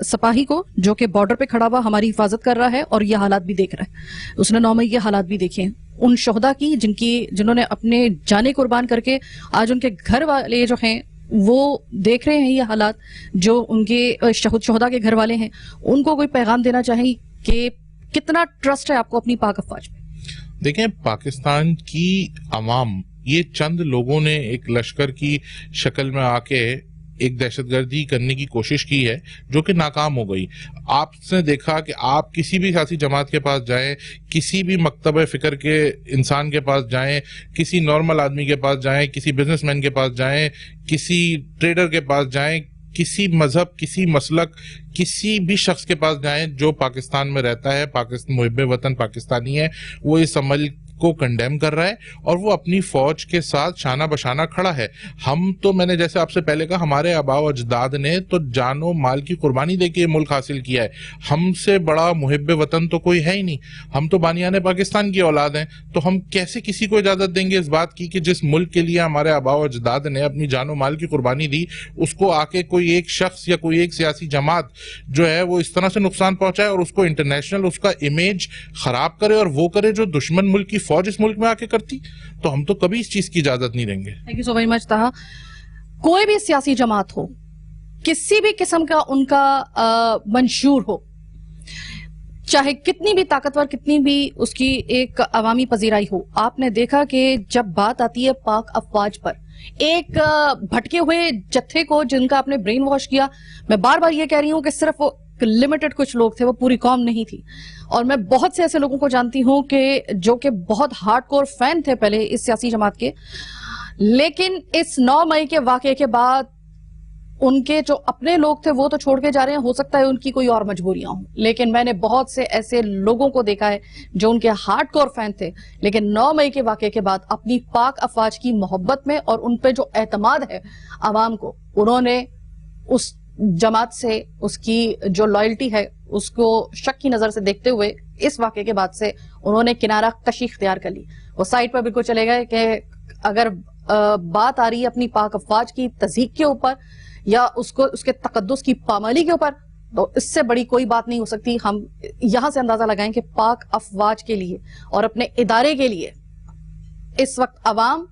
सिपाही को जो कि बॉर्डर पे खड़ा हुआ हमारी हिफाजत कर रहा है और ये हालात भी देख रहा है? उसने 9 मई के हालात भी देखे हैं, उन शोहदा की जिन्होंने अपने जाने कुर्बान करके आज उनके घर वाले जो हैं वो देख रहे हैं ये हालात, जो उनके शोहदा के घर वाले हैं, उनको कोई पैगाम देना चाहेंगे कि कितना ट्रस्ट है आपको अपनी पाक अफवाज में? देखें, पाकिस्तान की अवाम, ये चंद लोगों ने एक लश्कर की शक्ल में आके एक दहशतगर्दी करने की कोशिश की है जो कि नाकाम हो गई। आपने देखा कि आप किसी भी सियासी जमात के पास जाएं, किसी भी मकतब फिक्र के इंसान के पास जाएं, किसी नॉर्मल आदमी के पास जाएं, किसी बिजनेसमैन के पास जाएं, किसी ट्रेडर के पास जाएं, किसी मजहब, किसी मसलक, किसी भी शख्स के पास जाएं जो पाकिस्तान में रहता है, पाकिस्तान मुहिब्बे वतन पाकिस्तानी है, वो इस अमल को कंडेम कर रहा है और वो अपनी फौज के साथ शाना बशाना खड़ा है। हम तो, मैंने जैसे आपसे पहले कहा, हमारे आबा अजदाद ने तो जानो माल की कुर्बानी देके ये मुल्क हासिल किया है। हमसे बड़ा मुहिब्बे वतन तो कोई है ही नहीं, हम तो बानियाने पाकिस्तान की औलाद हैं। तो हम कैसे किसी को इजाजत देंगे इस बात की कि जिस मुल्क के लिए हमारे आबा अजदाद ने अपनी जानो माल की कुर्बानी दी, उसको आके कोई एक शख्स या कोई एक सियासी जमात जो है वो इस तरह से नुकसान पहुंचाए और उसको इंटरनेशनल उसका इमेज खराब करे और वो करे जो दुश्मन मुल्क की फौज इस मुल्क में आके करती। तो हम तो कभी इस चीज की इजाजत नहीं देंगे। Thank you so very much ताहा। कोई भी सियासी जमात हो, किसी भी किस्म का उनका मंशूर हो, चाहे कितनी भी ताकतवर, कितनी भी उसकी एक अवामी पजीराई हो, आपने देखा कि जब बात आती है पाक अफवाज पर, एक भटके हुए जत्थे को जिनका आपने ब्रेन वॉश किया, मैं बार बार ये कह रही हूं कि सिर्फ वो लिमिटेड कुछ लोग थे, वो पूरी कौम नहीं थी। और मैं बहुत से ऐसे लोगों को जानती हूं कि जो कि बहुत हार्डकोर फैन थे पहले इस सियासी जमात के, लेकिन इस 9 मई के वाकये के बाद उनके जो अपने लोग थे वो तो छोड़ के जा रहे हैं, हो सकता है उनकी कोई और मजबूरियां हों, लेकिन मैंने बहुत से ऐसे लोगों को देखा है जो उनके हार्डकोर फैन थे, लेकिन 9 मई के वाकये के बाद अपनी पाक अफवाज की मोहब्बत में और उन पे जो एतमाद है आवाम को, उन्होंने उस जमात से उसकी जो लॉयल्टी है उसको शक की नजर से देखते हुए इस वाकये के बाद से उन्होंने किनारा कशी इख्तियार कर ली। वो साइड पर बिल्कुल चले गए कि अगर बात आ रही है अपनी पाक अफवाज की तज़हीक के ऊपर या उसको उसके तकद्दुस की पामाली के ऊपर, तो इससे बड़ी कोई बात नहीं हो सकती। हम यहां से अंदाजा लगाएं कि पाक अफवाज के लिए और अपने इदारे के लिए इस वक्त अवाम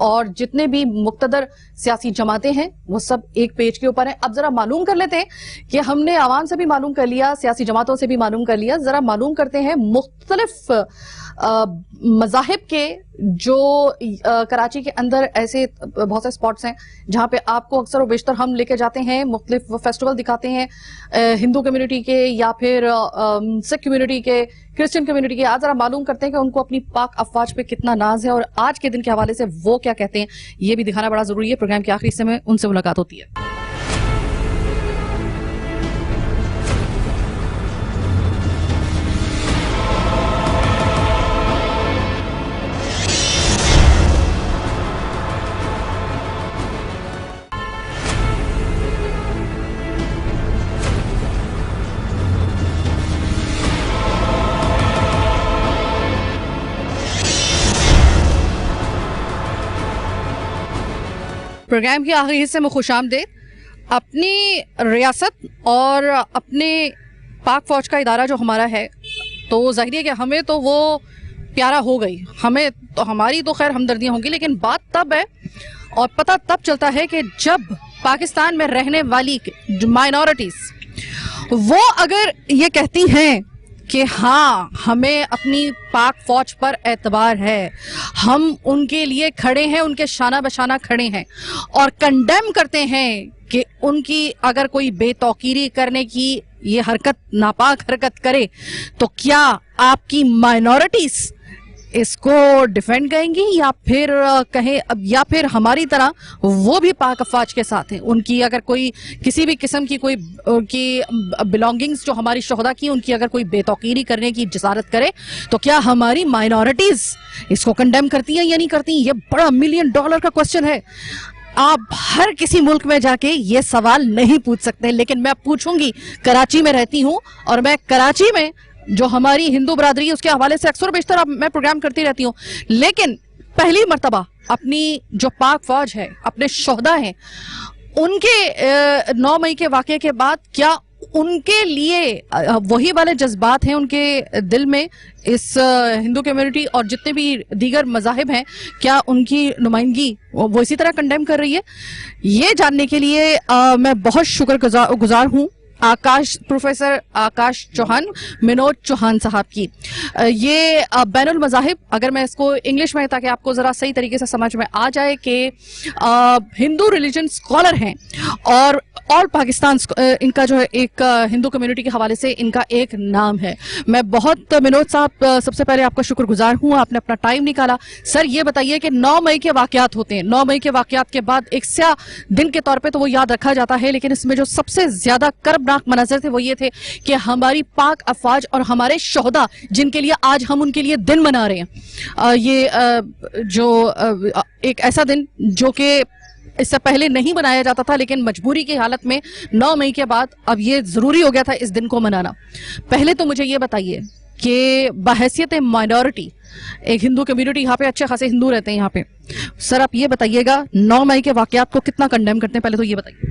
और जितने भी मुक्तदर सियासी जमातें हैं वो सब एक पेज के ऊपर हैं। अब जरा मालूम कर लेते हैं कि हमने आवाम से भी मालूम कर लिया, सियासी जमातों से भी मालूम कर लिया, जरा मालूम करते हैं मुख्तलिफ मज़ाहिब के जो कराची के अंदर ऐसे बहुत से स्पॉट्स हैं जहां पे आपको अक्सर व बेशतर हम लेके जाते हैं, मुख्तलिफ फेस्टिवल दिखाते हैं हिंदू कम्युनिटी के या फिर सिख कम्युनिटी के, क्रिश्चियन कम्युनिटी के। आज जरा मालूम करते हैं कि उनको अपनी पाक अफवाज पे कितना नाज है और आज के दिन के हवाले से वो क्या कहते हैं, ये भी दिखाना बड़ा जरूरी है। प्रोग्राम के आखिरी हिस्से में उनसे मुलाकात होती है। प्रोग्राम के आखिरी हिस्से में खुशामदीद। अपनी रियासत और अपने पाक फौज का इदारा जो हमारा है, तो ज़ाहिर है कि हमें तो वो प्यारा हो गई, हमें तो हमारी तो खैर हमदर्दियाँ होंगी, लेकिन बात तब है और पता तब चलता है कि जब पाकिस्तान में रहने वाली माइनॉरिटीज़ वो अगर ये कहती हैं कि हाँ हमें अपनी पाक फौज पर एतबार है, हम उनके लिए खड़े हैं, उनके शाना बशाना खड़े हैं और कंडेम करते हैं कि उनकी अगर कोई बेतौकीरी करने की ये हरकत, नापाक हरकत करे, तो क्या आपकी माइनॉरिटीज इसको डिफेंड करेंगी या फिर कहें या फिर हमारी तरह वो भी पाक अफवाज के साथ हैं, उनकी अगर कोई किसी भी किस्म की कोई की बिलोंगिंग्स जो हमारी शोहदा की, उनकी अगर कोई बेतौकीरी करने की जसारत करे, तो क्या हमारी माइनॉरिटीज इसको कंडेम करती हैं या नहीं करती? ये बड़ा $1 मिलियन का क्वेश्चन है। आप हर किसी मुल्क में जाके ये सवाल नहीं पूछ सकते, लेकिन मैं पूछूंगी। कराची में रहती हूँ और मैं कराची में जो हमारी हिंदू बरादरी है उसके हवाले से अक्सर बेशतर मैं प्रोग्राम करती रहती हूँ, लेकिन पहली मर्तबा अपनी जो पाक फौज है, अपने शोहदा हैं, उनके 9 मई के वाक़े के बाद क्या उनके लिए वही वाले जज्बात हैं उनके दिल में, इस हिंदू कम्युनिटी और जितने भी दीगर मज़ाहिब हैं, क्या उनकी नुमाइंदगी वो इसी तरह कंडेम कर रही है? ये जानने के लिए मैं बहुत शुक्रगुजार हूँ प्रोफेसर आकाश चौहान, मनोज चौहान साहब की। ये बैनुल मज़ाहिब, अगर मैं इसको इंग्लिश में, ताकि आपको ज़रा सही तरीके से समझ में आ जाए, कि हिंदू रिलीजन स्कॉलर हैं और ऑल पाकिस्तान इनका जो है एक हिंदू कम्युनिटी के हवाले से इनका एक नाम है। मैं बहुत मनोज साहब सबसे पहले आपका शुक्रगुजार हूँ, आपने अपना टाइम निकाला। सर ये बताइए कि 9 मई के वाक़यात होते हैं, 9 मई के वाक़यात के बाद एक स्याह दिन के तौर पे तो वो याद रखा जाता है, लेकिन इसमें जो सबसे ज़्यादा कर्बनाक मनाज़र थे वो ये थे कि हमारी पाक अफवाज और हमारे शोहदा, जिनके लिए आज हम उनके लिए दिन मना रहे हैं, ये जो एक ऐसा दिन जो कि इससे पहले नहीं बनाया जाता था, लेकिन मजबूरी की हालत में 9 मई के बाद अब ये ज़रूरी हो गया था इस दिन को मनाना। पहले तो मुझे ये बताइए कि बहैसियत माइनॉरिटी, एक हिंदू कम्युनिटी यहाँ पे अच्छे खासे हिंदू रहते हैं यहाँ पे, सर आप ये बताइएगा 9 मई के वाक़यात को कितना कंडेम करते हैं? पहले तो ये बताइए।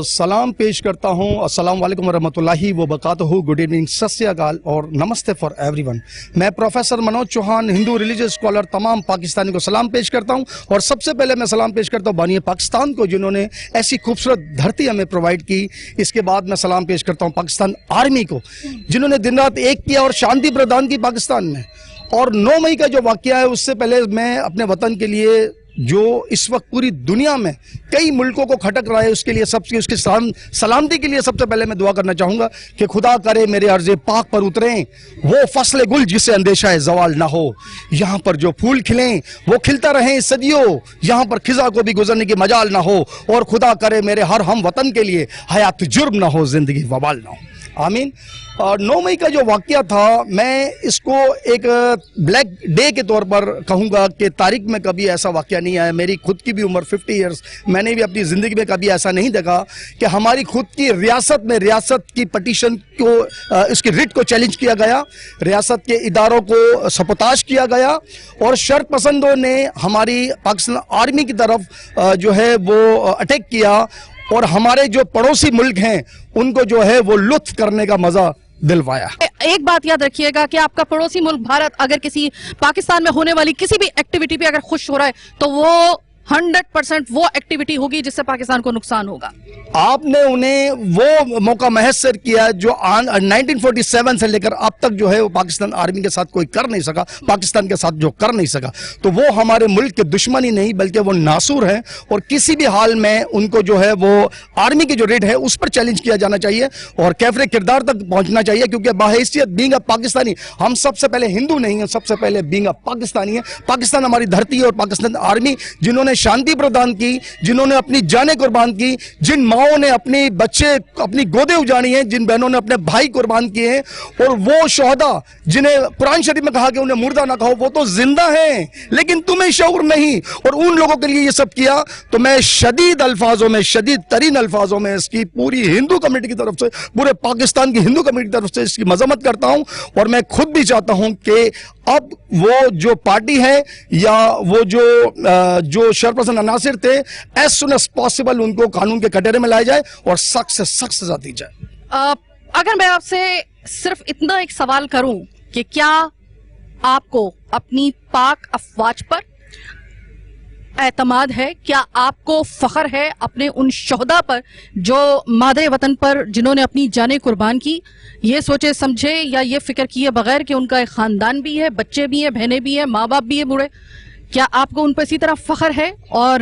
सलाम पेश करता हूँ, अस्सलाम वालेकुम रहमतुल्लाहि व बरकातहू, गुड इवनिंग, सत श्री अकाल और नमस्ते फॉर एवरीवन। मैं professor Manoj Chauhan, Hindu religious scholar, तमाम पाकिस्तानी को सलाम पेश करता हूँ। और सबसे पहले मैं सलाम पेश करता हूँ बानी पाकिस्तान को, जिन्होंने ऐसी खूबसूरत धरती हमें प्रोवाइड की। इसके बाद मैं सलाम पेश करता हूँ पाकिस्तान आर्मी को, जिन्होंने दिन रात एक किया और शांति प्रदान की पाकिस्तान में। और 9 मई का जो वाक़या है, उससे पहले मैं अपने वतन के लिए, जो इस वक्त पूरी दुनिया में कई मुल्कों को खटक रहा है, उसके लिए सबसे, उसकी सलामती के लिए सबसे पहले मैं दुआ करना चाहूँगा कि खुदा करे मेरे अर्ज़े पाक पर उतरें वो फसल गुल जिसे अंदेशा है ज़वाल ना हो। यहाँ पर जो फूल खिलें वो खिलता रहें सदियों, यहाँ पर खिज़ा को भी गुजरने की मजाल ना हो। और खुदा करे मेरे हर हम वतन के लिए हयात जुर्म ना हो, ज़िंदगी वबाल ना हो, आमीन। और 9 मई का जो वाक़या था, मैं इसको एक ब्लैक डे के तौर पर कहूँगा कि तारीख में कभी ऐसा वाक़या नहीं आया। मेरी खुद की भी उम्र 50 इयर्स, मैंने भी अपनी ज़िंदगी में कभी ऐसा नहीं देखा कि हमारी खुद की रियासत में रियासत की पटिशन को, इसकी रिट को चैलेंज किया गया, रियासत के इदारों को सपोताश किया गया और शर्त पसंदों ने हमारी पाकिस्तान आर्मी की तरफ जो है वो अटैक किया और हमारे जो पड़ोसी मुल्क हैं उनको जो है वो लुत्फ करने का मज़ा दिलवाया। एक बात याद रखिएगा कि आपका पड़ोसी मुल्क भारत अगर किसी पाकिस्तान में होने वाली किसी भी एक्टिविटी पे अगर खुश हो रहा है, तो वो 100% वो एक्टिविटी होगी जिससे पाकिस्तान को नुकसान होगा। आपने उन्हें वो मौका मैसर किया जो 1947 से लेकर अब तक जो है वो पाकिस्तान आर्मी के साथ कोई कर नहीं सका, पाकिस्तान के साथ जो कर नहीं सका, तो वो हमारे मुल्क के दुश्मन ही नहीं बल्कि वो नासूर हैं। और किसी भी हाल में उनको जो है वो आर्मी की जो रेड है उस पर चैलेंज किया जाना चाहिए और कैफरे किरदार तक पहुंचना चाहिए, क्योंकि बाहैसियत बीइंग अ पाकिस्तानी, हम सबसे पहले हिंदू नहीं है, सबसे पहले बीइंग अ पाकिस्तानी है। पाकिस्तान हमारी धरती है और पाकिस्तान आर्मी जिन्होंने शांति प्रदान की, जिन्होंने अपनी जानें कुर्बान की, जिन माओं ने अपने बच्चे, अपनी गोदे उजाड़ी हैं, जिन बहनों ने अपने भाई कुर्बान किए हैं, और वो शोहदा जिन्हें कुरान शरीफ में कहा कि उन्हें मुर्दा ना कहो, वो तो जिंदा हैं, लेकिन तुम्हें शऊर नहीं, और उन लोगों के लिए ये सब किया। तो मैं शदीद अल्फाजों में, शदीद तरीन अल्फाजों में इसकी पूरी हिंदू कम्युनिटी की तरफ से, पूरे पाकिस्तान की हिंदू कम्युनिटी की तरफ से इसकी मजम्मत करता हूं, और मैं खुद भी चाहता हूं कि अब वो जो पार्टी है या वो जो शेयरपर्सन अनासिर थे, एज सुन एज पॉसिबल उनको कानून के कटहरे में लाया जाए और सख्त से सख्त सजा दी जाए। अगर मैं आपसे सिर्फ इतना एक सवाल करूं कि क्या आपको अपनी पाक अफवाज पर एतमाद है, क्या आपको फख्र है अपने उन शोहदा पर जो मादरे वतन पर जिन्होंने अपनी जानें कुर्बान की, ये सोचे समझे या ये फिक्र किए बगैर कि उनका एक खानदान भी है, बच्चे भी हैं, बहनें भी हैं, माँ बाप भी है बूढ़े, क्या आपको उन पर इसी तरह फख्र है? और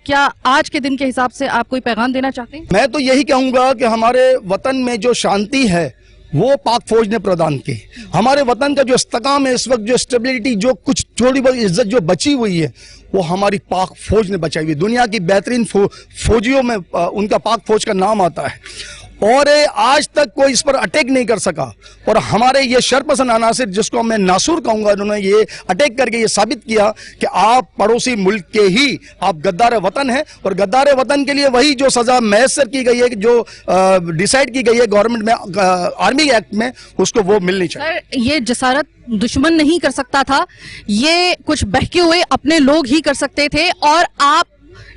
क्या आज के दिन के हिसाब से आप कोई पैगाम देना चाहते हैं? मैं तो यही कहूंगा कि हमारे वतन में जो शांति है वो पाक फौज ने प्रदान की। हमारे वतन का जो इस्तेकाम है इस वक्त, जो स्टेबिलिटी, जो कुछ थोड़ी बहुत इज्जत जो बची हुई है, वो हमारी पाक फौज ने बचाई हुई। दुनिया की बेहतरीन फौजियों में उनका पाक फौज का नाम आता है, और आज तक कोई इस पर अटैक नहीं कर सका। और हमारे ये शेयरपर्सन अनासिर, जिसको मैं नासूर कहूंगा, उन्होंने ये अटैक करके ये साबित किया कि आप पड़ोसी मुल्क के ही आप गद्दार वतन हैं, और गद्दार वतन के लिए वही जो सजा मैसर की गई है, जो डिसाइड की गई है गवर्नमेंट में, आर्मी एक्ट में, उसको वो मिलनी चाहिए। सर, ये जसारत दुश्मन नहीं कर सकता था, ये कुछ बहके हुए अपने लोग ही कर सकते थे, और आप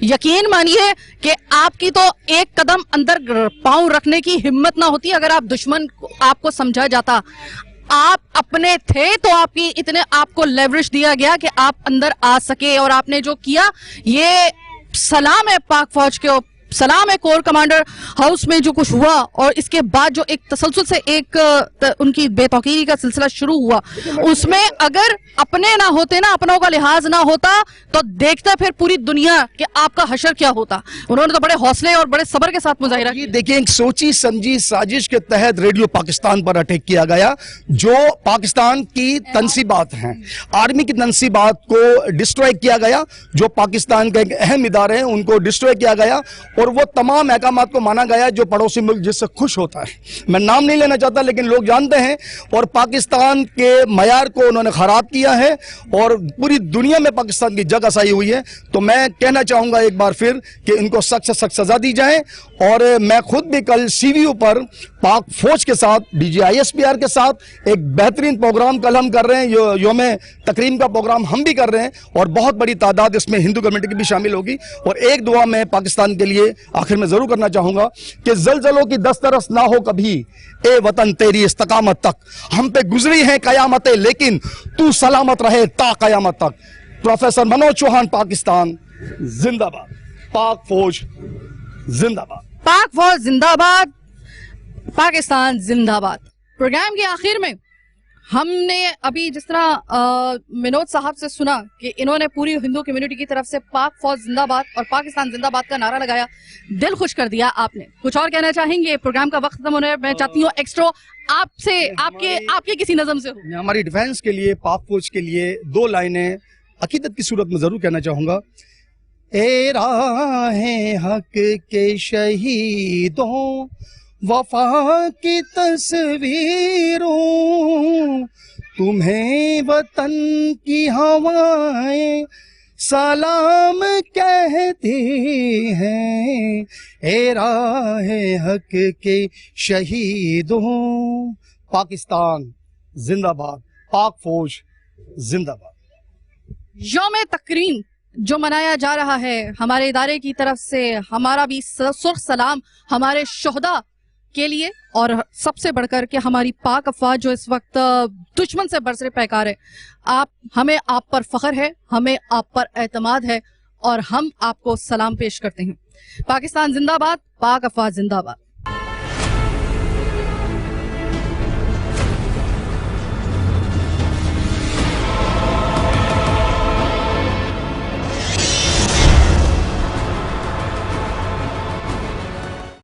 यकीन मानिए कि आपकी तो एक कदम अंदर पांव रखने की हिम्मत ना होती अगर आप दुश्मन आपको समझा जाता। आप अपने थे तो आपकी इतने आपको लेवरेज दिया गया कि आप अंदर आ सके, और आपने जो किया, ये सलाम है पाक फौज के, सलाम है कोर कमांडर हाउस में जो कुछ हुआ, और इसके बाद जो एक तसलसल से एक उनकी बेतौकीरी का सिलसिला शुरू हुआ, उसमें अगर अपने ना होते ना, अपनों का लिहाज ना होता, तो देखता फिर पूरी दुनिया कि आपका हशर क्या होता। उन्होंने तो बड़े हौसले और बड़े सब्र के साथ मुजाहिरा किया। देखिए, एक सोची समझी साजिश के तहत रेडियो पाकिस्तान पर अटैक किया गया, जो पाकिस्तान की तंसीबात हैं, आर्मी की तंसीबात को डिस्ट्रॉय किया गया, जो पाकिस्तान के एक अहम इदारे हैं उनको डिस्ट्रॉय किया गया, और वो तमाम अहकामात को माना गया जो पड़ोसी मुल्क जिससे खुश होता है। मैं नाम नहीं लेना चाहता, लेकिन लोग जानते हैं, और पाकिस्तान के मयार को उन्होंने खराब किया है, और पूरी दुनिया में पाकिस्तान की जगह सही हुई है। तो मैं कहना चाहूंगा एक बार फिर कि इनको सख्त से सख्त सजा दी जाए। और मैं खुद भी कल CVU पर पाक फौज के साथ, DGISPR के साथ एक बेहतरीन प्रोग्राम कल हम कर रहे हैं, योम तकरीम का प्रोग्राम हम भी कर रहे हैं, और बहुत बड़ी तादाद इसमें हिंदू कम्युनिटी की भी शामिल होगी। और एक दुआ मैं पाकिस्तान के लिए आखिर में जरूर करना चाहूंगा कि जलजलों की दस्तरस ना हो कभी, ए वतन तेरी इस्तकामत तक, हम पे गुजरी है कयामतें, लेकिन तू सलामत रहे ता कयामत तक। प्रोफेसर मनोज चौहान, पाकिस्तान जिंदाबाद, पाक फौज जिंदाबाद, पाक फौज जिंदाबाद, पाकिस्तान जिंदाबाद। प्रोग्राम के आखिर में हमने अभी जिस तरह मनोज साहब से सुना कि इन्होंने पूरी हिंदू कम्युनिटी की तरफ से पाक फौज जिंदाबाद और पाकिस्तान जिंदाबाद का नारा लगाया, दिल खुश कर दिया आपने। कुछ और कहना चाहेंगे? प्रोग्राम का वक्त खत्म होने, मैं चाहती हूँ एक्स्ट्रा आपसे, आपके किसी नज़म से हो। हमारी डिफेंस के लिए, पाक फौज के लिए 2 लाइनें अकीदत की सूरत में जरूर कहना चाहूंगा। ए राहे हक के शहीदों, वफा की तस्वीरों, तुम्हें वतन की हवाएं सलाम कहती हैं। ए राहे हक के शहीदों, पाकिस्तान जिंदाबाद, पाक फौज जिंदाबाद। यौम तकरीम जो मनाया जा रहा है हमारे इदारे की तरफ से, हमारा भी सुर्ख सलाम हमारे शोहदा के लिए, और सबसे बढ़कर के हमारी पाक अफवाज जो इस वक्त दुश्मन से बरसरे पैकार है। हमें आप पर फख्र है, हमें आप पर एतमाद है, और हम आपको सलाम पेश करते हैं। पाकिस्तान जिंदाबाद, पाक अफवाज जिंदाबाद।